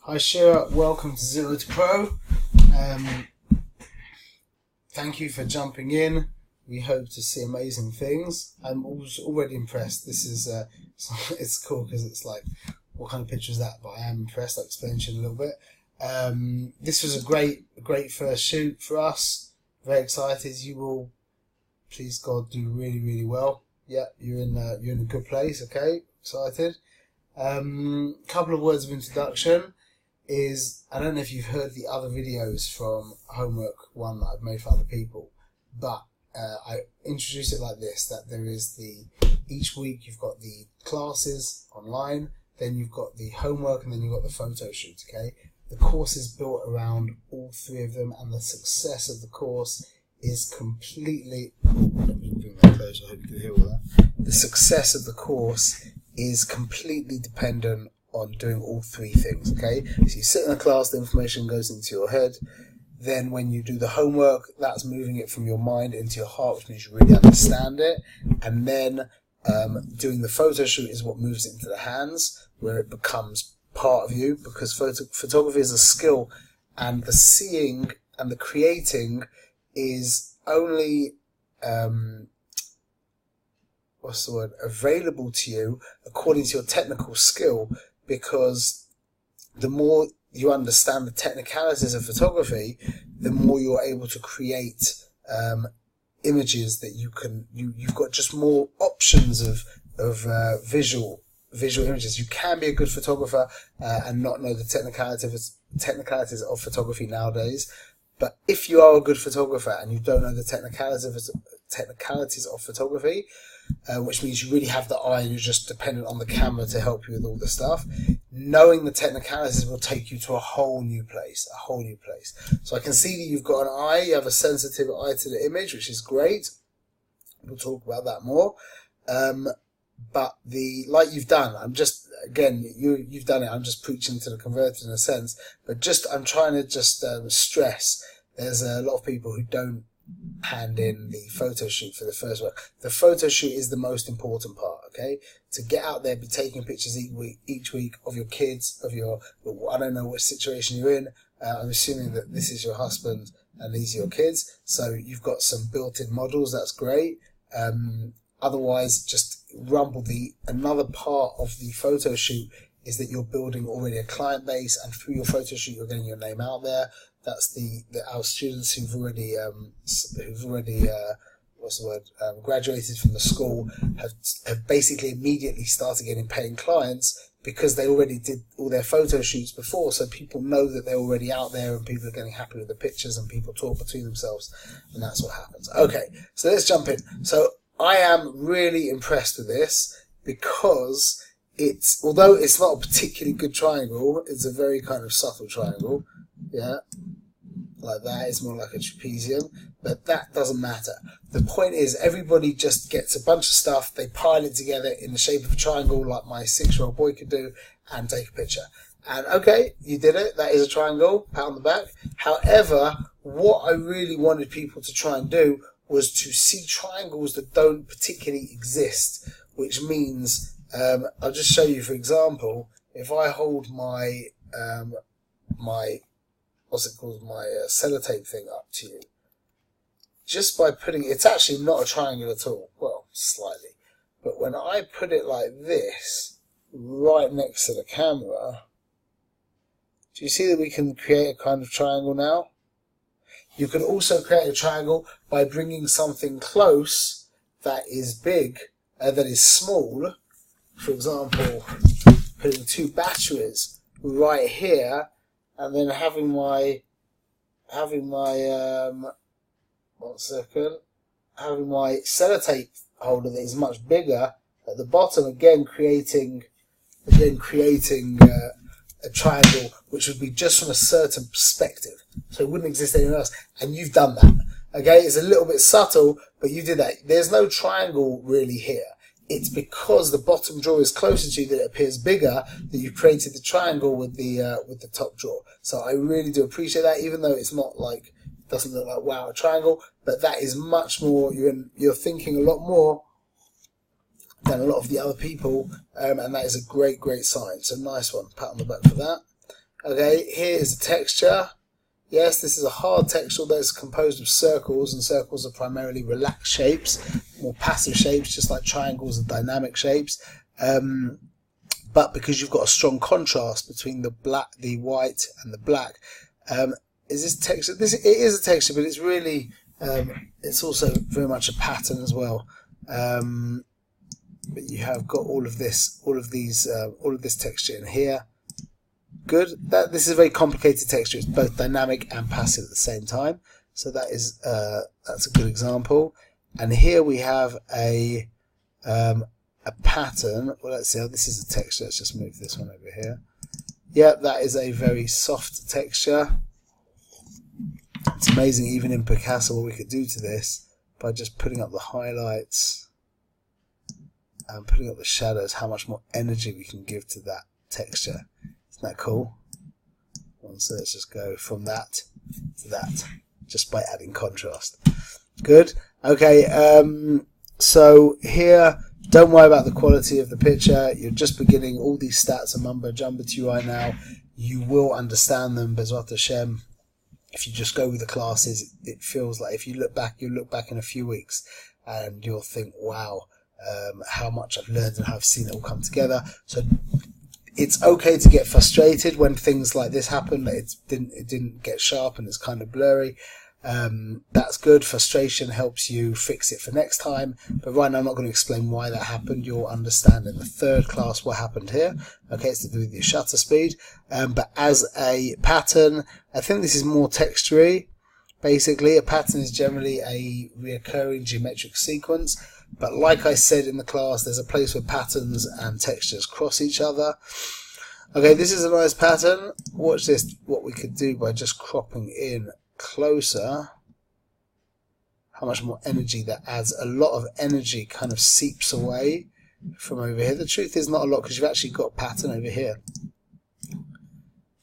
Hi Shira, welcome to Zero to Pro. Thank you for jumping in. We hope to see amazing things. I'm already impressed. This is it's cool because it's like, what kind of picture is that? But I am impressed. I'll explain to you in a little bit. This was a great first shoot for us. Very excited. You will, please God, do really well. Yeah, you're in a good place. Okay, excited. Couple of words of introduction is, I don't know if you've heard the other videos from Homework 1 that I've made for other people, but I introduce it like this, that there is each week you've got the classes online, then you've got the homework, and then you've got the photo shoot, okay? The course is built around all three of them, and the success of the course is completely... let me bring that closer, I hope you can hear all that. The success of the course is completely dependent on doing all three things, okay? So you sit in a class, the information goes into your head. Then when you do the homework, that's moving it from your mind into your heart, which means you really understand it. And then doing the photo shoot is what moves it into the hands, where it becomes part of you, because photography is a skill, and the seeing and the creating is only... available to you according to your technical skill, because the more you understand the technicalities of photography, the more you're able to create images that you've got just more options of visual images. You can be a good photographer and not know the technicalities of photography nowadays. But if you are a good photographer and you don't know the technicalities of photography, which means you really have the eye and you're just dependent on the camera to help you with all the stuff, knowing the technicalities will take you to a whole new place. So I can see that you've got an eye, you have a sensitive eye to the image, which is great. We'll talk about that more. But like you've done, you've done it. I'm just preaching to the converted in a sense, but I'm trying to stress. There's a lot of people who don't hand in the photo shoot for the first work. The photo shoot is the most important part, okay? To get out there, be taking pictures each week of your kids, I don't know what situation you're in. I'm assuming that this is your husband and these are your kids. So you've got some built-in models. That's great. Otherwise, just rumble. Another part of the photo shoot is that you're building already a client base, and through your photo shoot, you're getting your name out there. That's our students who've already graduated from the school have basically immediately started getting paying clients, because they already did all their photo shoots before. So people know that they're already out there, and people are getting happy with the pictures, and people talk between themselves, and that's what happens. Okay, so let's jump in. So I am really impressed with this, because although it's not a particularly good triangle, it's a very kind of subtle triangle. Yeah, like that. It's more like a trapezium, but that doesn't matter. The point is, everybody just gets a bunch of stuff, they pile it together in the shape of a triangle, like my 6-year-old boy could do, and take a picture. And okay, you did it. That is a triangle. Pat on the back. However, what I really wanted people to try and do was to see triangles that don't particularly exist, which means, I'll just show you, for example, if I hold my sellotape thing up to you, just by putting it's actually not a triangle at all, well, slightly, but when I put it like this right next to the camera, do you see that we can create a kind of triangle now? You can also create a triangle by bringing something close that is big, that is small. For example, putting two batteries right here, and then having my sellotape holder that is much bigger at the bottom, again creating a triangle which would be just from a certain perspective, so it wouldn't exist anywhere else. And you've done that. Okay, it's a little bit subtle, but you did that. There's no triangle really here. It's because the bottom drawer is closer to you that it appears bigger, that you created the triangle with the top drawer. So I really do appreciate that, even though it's not like, doesn't look like, wow, a triangle, but that is much more, you're thinking a lot more than a lot of the other people, and that is a great sign. So nice one, pat on the back for that. Okay, here is the texture. Yes, this is a hard texture that's composed of circles, and circles are primarily relaxed shapes, more passive shapes, just like triangles are dynamic shapes. But because you've got a strong contrast between the white and the black, is this texture? It is a texture, but it's really, it's also very much a pattern as well. But you have got all of this texture in here. Good. This is a very complicated texture. It's both dynamic and passive at the same time. So that's a good example. And here we have a pattern. Well, let's see how this is a texture. Let's just move this one over here. Yeah, that is a very soft texture. It's amazing, even in Picasso, what we could do to this by just putting up the highlights and putting up the shadows, how much more energy we can give to that texture. Isn't that cool? So let's just go from that to that, just by adding contrast. Good. Okay, so here, don't worry about the quality of the picture. You're just beginning. All these stats are mumbo jumbo to you right now. You will understand them, Bezrat Hashem. If you just go with the classes, it feels like if you look back in a few weeks and you'll think, wow, how much I've learned and how I've seen it all come together. So it's okay to get frustrated when things like this happen. It didn't get sharp and it's kind of blurry. That's good. Frustration helps you fix it for next time. But right now I'm not going to explain why that happened. You'll understand in the third class what happened here. Okay, it's to do with your shutter speed. But as a pattern, I think this is more textury. Basically, a pattern is generally a reoccurring geometric sequence. But like I said in the class, there's a place where patterns and textures cross each other. Okay, this is a nice pattern. Watch this, what we could do by just cropping in closer. How much more energy that adds. A lot of energy kind of seeps away from over here. The truth is not a lot because you've actually got a pattern over here.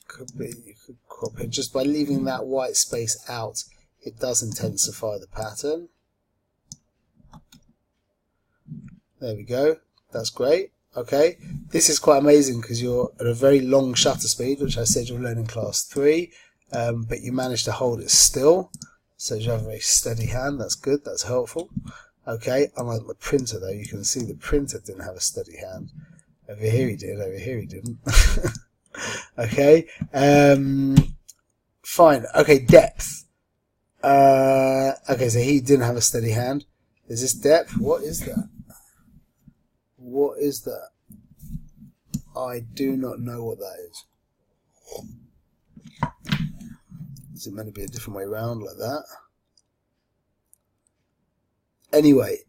Could be, you could crop it. Just by leaving that white space out, it does intensify the pattern. There we go. That's great. Okay. This is quite amazing because you're at a very long shutter speed, which I said you'll learn in class 3. But you managed to hold it still. So you have a very steady hand. That's good. That's helpful. Okay. Unlike the printer, though, you can see the printer didn't have a steady hand. Over here he did. Over here he didn't. Okay. Fine. Okay. Depth. Okay. So he didn't have a steady hand. Is this depth? What is that? What is that? I do not know what that is. Is it meant to be a different way around like that? Anyway,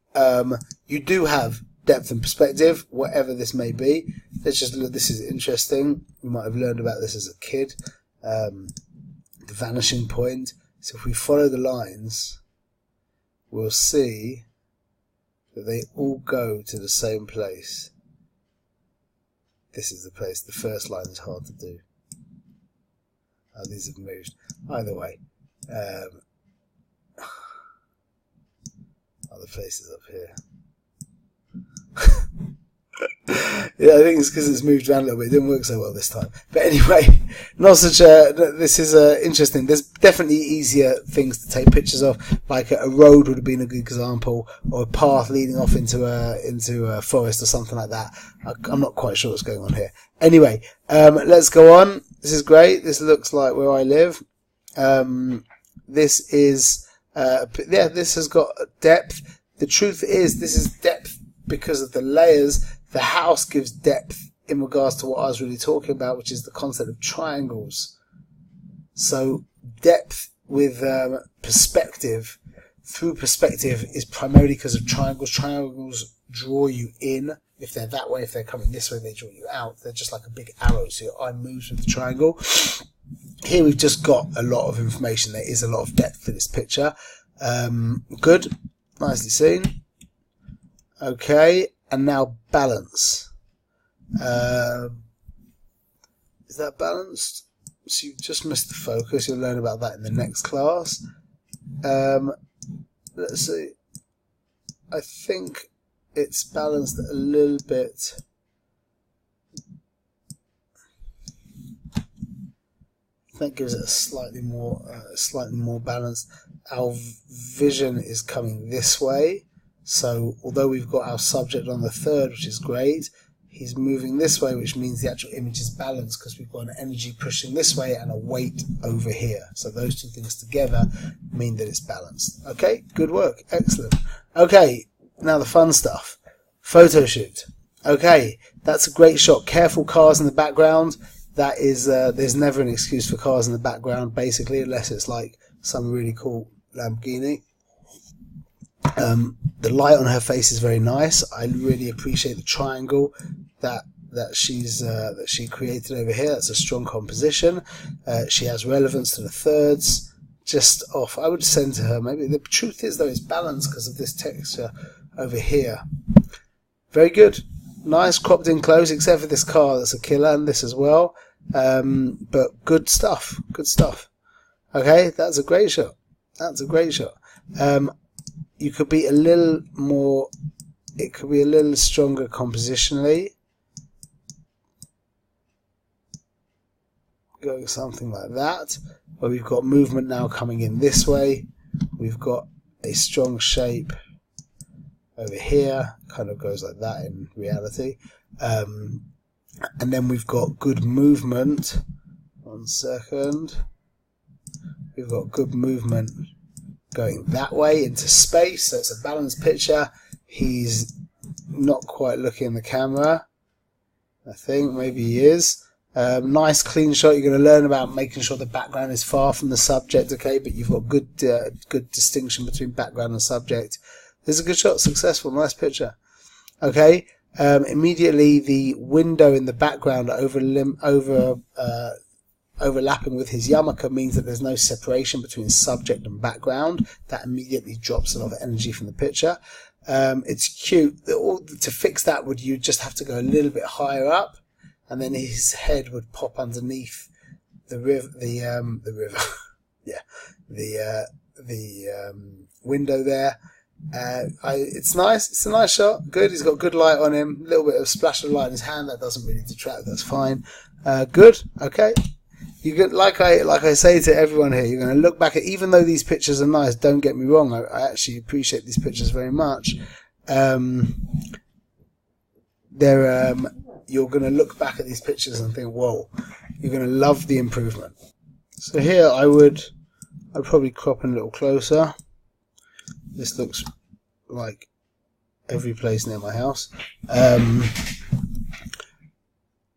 you do have depth and perspective, whatever this may be. Let's just look. This is interesting. You might have learned about this as a kid. The vanishing point. So if we follow the lines, we'll see that they all go to the same place. This is the place. The first line is hard to do. Oh, these have moved. Either way. Other places up here. Yeah, I think it's because it's moved around a little bit. It didn't work so well this time. But anyway, not such a. This is interesting. There's definitely easier things to take pictures of, like a road would have been a good example, or a path leading off into a forest or something like that. I'm not quite sure what's going on here. Anyway, let's go on. This is great. This looks like where I live. This is this has got depth. The truth is, this is depth because of the layers. The house gives depth in regards to what I was really talking about, which is the concept of triangles. So depth with perspective, through perspective, is primarily because of triangles. Triangles draw you in. If they're that way, if they're coming this way, they draw you out. They're just like a big arrow, so your eye moves with the triangle. Here we've just got a lot of information. There is a lot of depth to this picture. Good. Nicely seen. Okay. And now balance. Is that balanced? So you've just missed the focus. You'll learn about that in the next class. Let's see. I think it's balanced a little bit. That gives it a slightly more balanced. Our vision is coming this way, so although we've got our subject on the third, which is great, he's moving this way, which means the actual image is balanced because we've got an energy pushing this way and a weight over here. So those two things together mean that it's balanced. Okay, good work, excellent. Okay, now the fun stuff. Photo shoot. Okay, that's a great shot. Careful cars in the background. That is, there's never an excuse for cars in the background, basically, unless it's like some really cool Lamborghini. The light on her face is very nice. I really appreciate the triangle that she created over here. That's a strong composition. She has relevance to the thirds. Just off. I would send to her. Maybe the truth is though it's balanced because of this texture over here. Very good. Nice cropped in close, except for this car that's a killer, and this as well. But good stuff. Good stuff. Okay, that's a great shot. That's a great shot. You could be a little more. It could be a little stronger compositionally. Going something like that. Where we've got movement now coming in this way. We've got a strong shape over here, kind of goes like that in reality, and then we've got good movement. 1 second. We've got good movement going that way into space, so it's a balanced picture. He's not quite looking in the camera, I think, maybe he is. Nice clean shot. You're going to learn about making sure the background is far from the subject, okay, but you've got good distinction between background and subject. This is a good shot, successful, nice picture. Okay, immediately the window in the background overlapping with his yarmulke means that there's no separation between subject and background. That immediately drops a lot of energy from the picture. It's cute. To fix that, you just have to go a little bit higher up, and then his head would pop underneath the river. Yeah, the window there. It's nice. It's a nice shot. Good. He's got good light on him. A little bit of splash of light in his hand. That doesn't really detract. That's fine. Good. Okay. You get like I say to everyone here. You're going to look back at, even though these pictures are nice. Don't get me wrong. I actually appreciate these pictures very much. You're going to look back at these pictures and think, whoa. You're going to love the improvement. So here I'd probably crop in a little closer. This looks like every place near my house.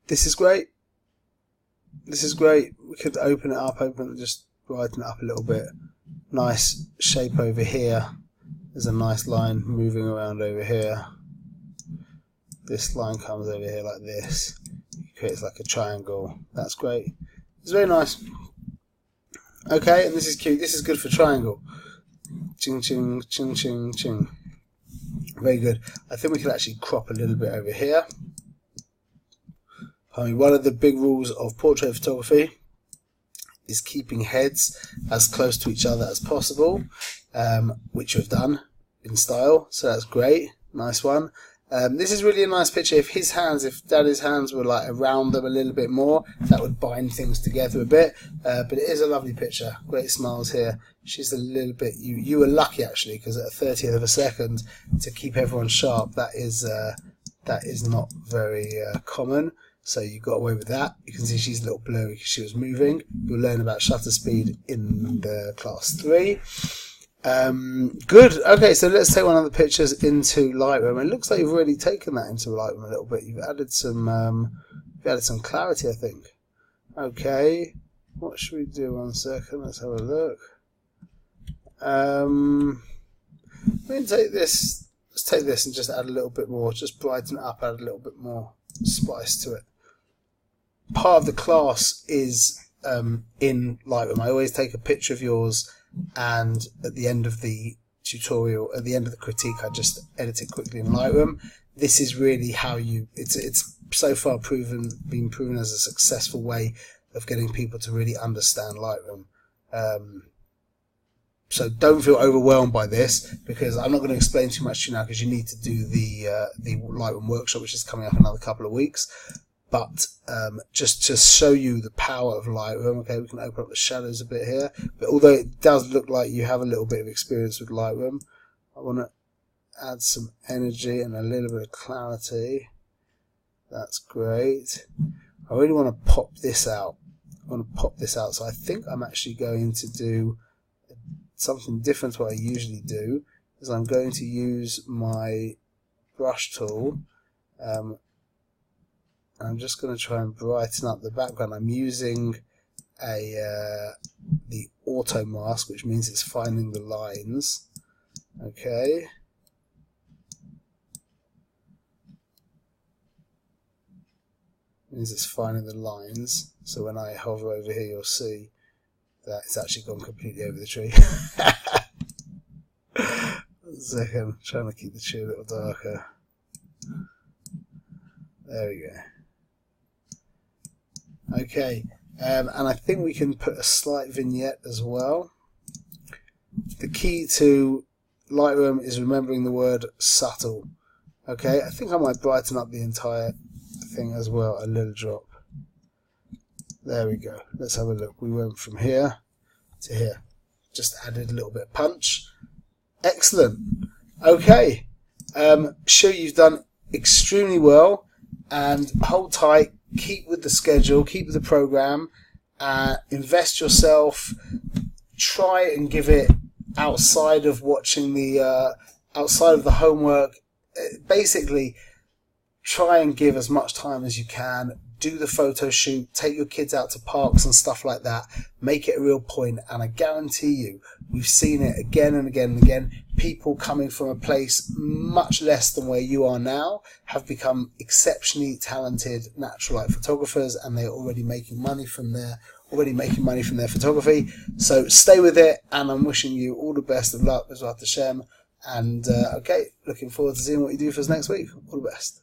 This is great. This is great. We could open it up, just brighten it up a little bit. Nice shape over here. There's a nice line moving around over here. This line comes over here like this. It creates like a triangle. That's great. It's very nice. Okay, and this is cute. This is good for triangle. Ching, ching, ching, ching, ching. Very good. I think we could actually crop a little bit over here. I mean, one of the big rules of portrait photography is keeping heads as close to each other as possible, which we've done in style. So that's great. Nice one. This is really a nice picture. If Daddy's hands were like around them a little bit more, that would bind things together a bit. But it is a lovely picture. Great smiles here. She's a little bit. You were lucky actually, because at a 30th of a second to keep everyone sharp, that is not very common. So you got away with that. You can see she's a little blurry because she was moving. You'll learn about shutter speed in the class 3. Good. Okay, so let's take one of the pictures into Lightroom. It looks like you've already taken that into Lightroom a little bit. You've added some clarity, I think. Okay, what should we do? 1 second. Let's have a look. We can take this. Let's take this and just add a little bit more. Just brighten it up. Add a little bit more spice to it. Part of the class is in Lightroom. I always take a picture of yours, and at the end of the tutorial, at the end of the critique, I just edit it quickly in Lightroom. This is really how it's so far been proven as a successful way of getting people to really understand Lightroom. So don't feel overwhelmed by this, because I'm not going to explain too much to you now, because you need to do the Lightroom workshop, which is coming up in another couple of weeks. But just to show you the power of Lightroom, okay, we can open up the shadows a bit here. But although it does look like you have a little bit of experience with Lightroom, I want to add some energy and a little bit of clarity. That's great. I really want to pop this out. So I think I'm actually going to do something different to what I usually do, is I'm going to use my brush tool. I'm just going to try and brighten up the background. I'm using the auto mask, which means it's finding the lines. Okay. Means it's finding the lines. So when I hover over here, you'll see that it's actually gone completely over the tree. 1 second, I'm trying to keep the tree a little darker. There we go. Okay, and I think we can put a slight vignette as well. The key to Lightroom is remembering the word subtle. Okay, I think I might brighten up the entire thing as well, a little drop. There we go. Let's have a look. We went from here to here. Just added a little bit of punch. Excellent. Okay, sure, you've done extremely well, and hold tight. Keep with the schedule, keep with the program, invest yourself, try and give it outside of watching the, outside of the homework. Basically, try and give as much time as you can. Do the photo shoot, take your kids out to parks and stuff like that. Make it a real point, and I guarantee you, we've seen it again and again and again. People coming from a place much less than where you are now have become exceptionally talented natural light photographers, and they're already making money from their photography. So stay with it, and I'm wishing you all the best of luck with Hashem. And okay, looking forward to seeing what you do for us next week. All the best.